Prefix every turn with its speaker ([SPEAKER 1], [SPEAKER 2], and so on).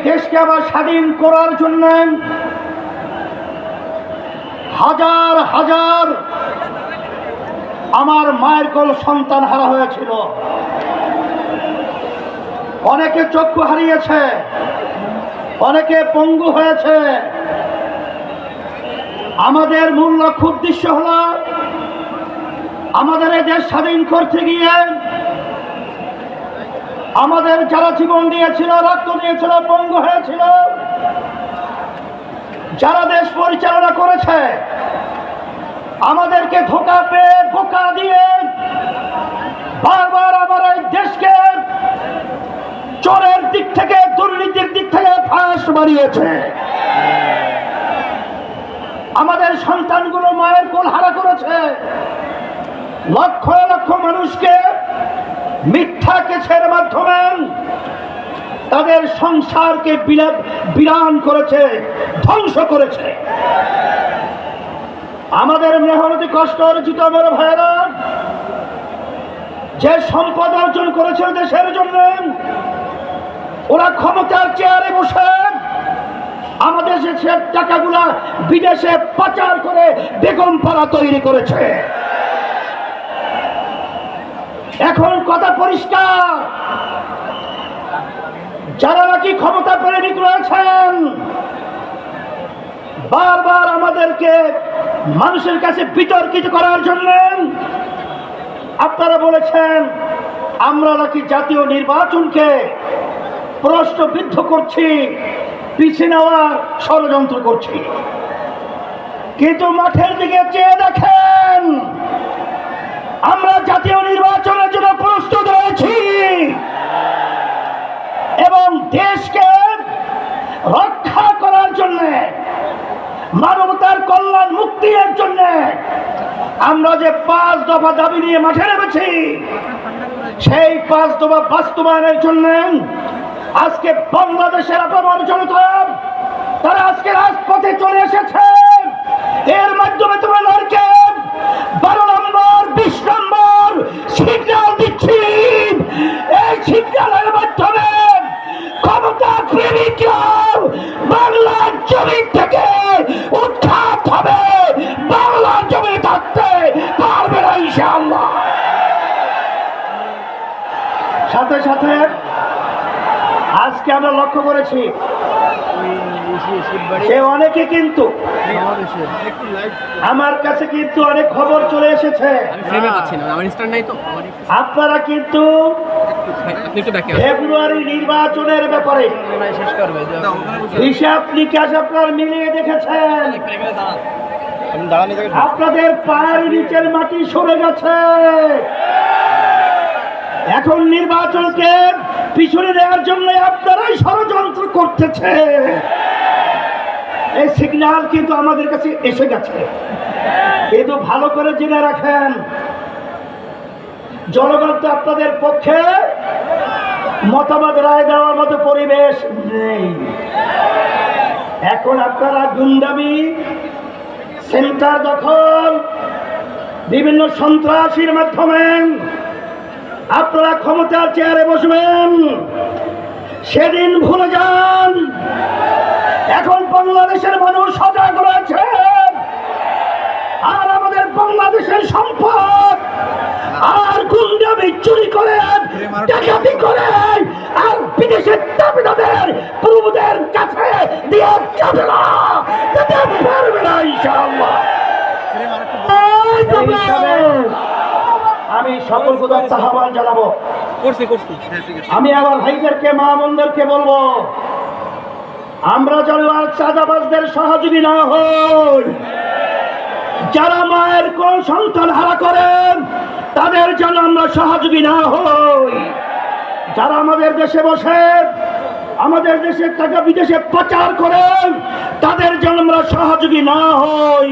[SPEAKER 1] দেশকে আবার স্বাধীন করার জন্য হাজার হাজার আমার মায়ের কোল সন্তান হারা হয়েছিল। অনেকে চক্ষু হারিয়েছে, অনেকে পঙ্গু হয়েছে। আমাদের মূল লক্ষ্য উদ্দেশ্য হল আমাদের এই দেশ স্বাধীন করতে গিয়ে আমাদের যারা জীবন দিয়েছিল, রক্ত দিয়েছিল, পঙ্গু হয়েছিল, যারা দেশ পরিচালনা করেছে, আমাদেরকে ধোঁকা পেয়ে বোকা দিয়ে বারবার আমার এই দেশকে চোরের দিক থেকে, দুর্নীতির দিক থেকে ফাঁস বাড়িয়েছে। আমাদের সন্তানগুলো মায়ের কোল হারা করেছে। লক্ষ লক্ষ মানুষকে মিথ্যা কেসের মাধ্যমে তাদের সংসারকে বিরান করেছে, ধ্বংস করেছে। আমাদের মেহনতি কষ্ট অর্জিত আমার ভাইয়েরা যে সম্পদ অর্জন করেছে দেশের জন্য, ওরা ক্ষমতার চেয়ারে বসে আমাদের দেশের টাকাগুলা বিদেশে পাচার করে বেগম পাড়া তৈরি করেছে। এখন কথা পরিষ্কার, যারা নাকি ক্ষমতা প্রেমিক রয়েছেন, বারবার আমাদেরকে মানুষের কাছে বিতর্কিত করার জন্য আপনারা বলেছেন আমরা নাকি জাতীয় নির্বাচনকে প্রশ্নবিদ্ধ করছি, পিছিয়ে নেওয়ার ষড়যন্ত্র করছি। কিন্তু মাঠের দিকে চেয়ে দেখেন, আমরা জাতীয় নির্বাচনের জন্য প্রস্তুত রয়েছি এবং দেশকে রক্ষা করার জন্য, মানবতার কল্যাণ মুক্তির জন্য আমরা যে 5 দফা দাবি নিয়ে মাঠে নেমেছি, সেই 5 দফা বাস্তবায়নের জন্য আজকে বাংলাদেশের আপনার জনতা তারা আজকে রাজপথে চলে এসেছে। এর মাধ্যমে তোমরা লড়কে 12 নম্বর 20 নম্বর সিগন্যাল দিচ্ছি। এই সিগন্যালের মাধ্যমে ক্ষমতা প্রেমিকরা বাংলার জমি থেকে উৎখাত হবে, বাংলার জমি থাকতে পারবে না ইনশাআল্লাহ। সাথে সাথে আজকে আমরা লক্ষ্য করেছি যে অনেকে কিন্তু আমার কাছে কিন্তু অনেক খবর চলে এসেছে, আপনারা কিন্তু ফেব্রুয়ারি নির্বাচনের ব্যাপারে হিসাব নিকাশ আপনার মিলিয়ে দেখেছেন। আপনাদের পায়ের নিচের মাটি সরে গেছে। এখন নির্বাচনকে পিছনে দেওয়ার জন্য আপনারাই ষড়যন্ত্র করতেছে। এই সিগন্যাল কিন্তু আমাদের কাছে এসে গেছে। কিন্তু ভালো করে জেনে রাখেন, জনগণ তো আপনাদের পক্ষে মতামত রায় দেওয়ার মতো পরিবেশ নেই। এখন আপনারা গুন্ডামি, সেন্টার দখল, বিভিন্ন সন্ত্রাসীর মাধ্যমে আপনারা ক্ষমতার চেয়ারে বসবেন, সেদিন ভুলে যান। এখন বাংলাদেশের মানুষ সজাগ রয়েছে, আর আমাদের বাংলাদেশের সম্পদ আর গুন্ডামি চুরি করে, ডাকাতি করে আর বিদেশের দাবিদারদের পূর্বদের কাছে দিয়ে যাবে না, যেতে পারবে না ইনশাআল্লাহ। আমি সকল প্রকার আহ্বান জানাবো। আমি আমার ভাইদেরকে, মা বোনদেরকে বলবো, আমরা যেন আর চাঁদাবাজদের সহযোগী না হই। যারা মায়ের কোন সন্তান হারা করেন তাদের যেন আমরা সহযোগী না হই। যারা আমাদের দেশে বসে আমাদের দেশের টাকা বিদেশে পাচার করেন তাদের যেন আমরা সহযোগী না হই।